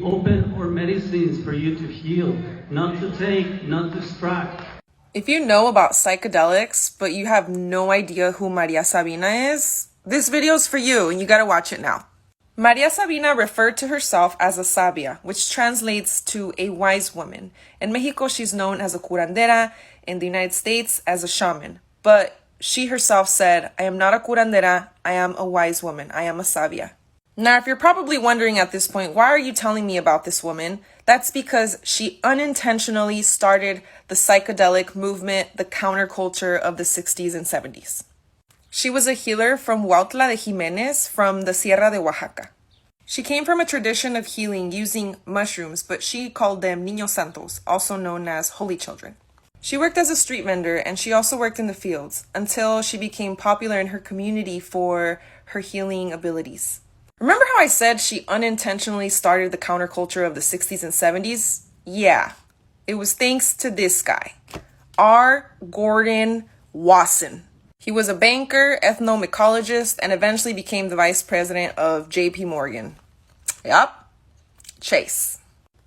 Open our medicines for you to heal, not to take, not to distract. If you know about psychedelics, but you have no idea who Maria Sabina is, this video's for you and you gotta watch it now. Maria Sabina referred to herself as a sabia, which translates to a wise woman. In Mexico, she's known as a curandera, in the United States as a shaman. But she herself said, I am not a curandera, I am a wise woman, I am a sabia. Now, if you're probably wondering at this point, why are you telling me about this woman? That's because she unintentionally started the psychedelic movement, the counterculture of the 60s and 70s. She was a healer from Huautla de Jimenez from the Sierra de Oaxaca. She came from a tradition of healing using mushrooms, but she called them Niños Santos, also known as holy children. She worked as a street vendor and she also worked in the fields until she became popular in her community for her healing abilities. Remember how I said she unintentionally started the counterculture of the 60s and 70s? Yeah, it was thanks to this guy, R. Gordon Wasson. He was a banker, ethnomycologist, and eventually became the vice president of JP Morgan. Yup, Chase.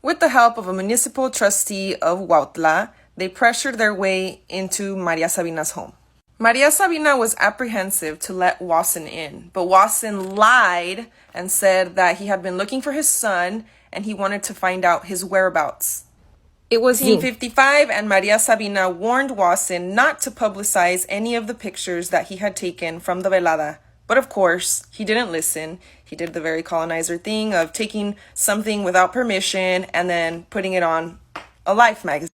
With the help of a municipal trustee of Huautla, they pressured their way into Maria Sabina's home. Maria Sabina was apprehensive to let Wasson in, but Wasson lied and said that he had been looking for his son and he wanted to find out his whereabouts. It was 1955 and Maria Sabina warned Wasson not to publicize any of the pictures that he had taken from the velada. But of course, he didn't listen. He did the very colonizer thing of taking something without permission and then putting it on a Life magazine.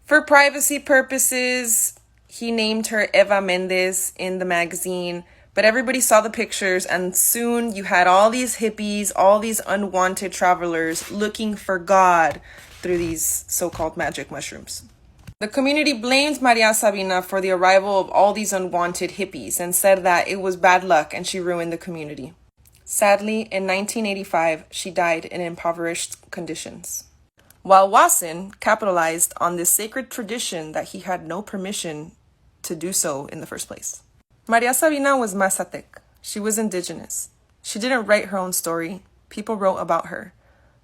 For privacy purposes, he named her Eva Mendez in the magazine, but everybody saw the pictures and soon you had all these hippies, all these unwanted travelers looking for God through these so-called magic mushrooms. The community blamed Maria Sabina for the arrival of all these unwanted hippies and said that it was bad luck and she ruined the community. Sadly, in 1985, she died in impoverished conditions. While Wasson capitalized on this sacred tradition that he had no permission to do so in the first place. Maria Sabina was Mazatec. She was indigenous. She didn't write her own story. People wrote about her.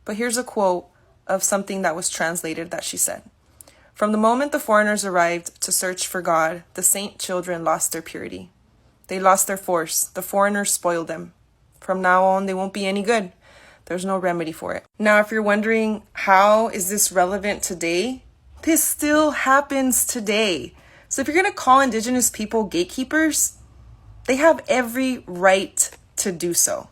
But here's a quote of something that was translated that she said. From the moment the foreigners arrived to search for God, the saint children lost their purity. They lost their force. The foreigners spoiled them. From now on, they won't be any good. There's no remedy for it. Now, if you're wondering, how is this relevant today? This still happens today. So if you're going to call indigenous people gatekeepers, they have every right to do so.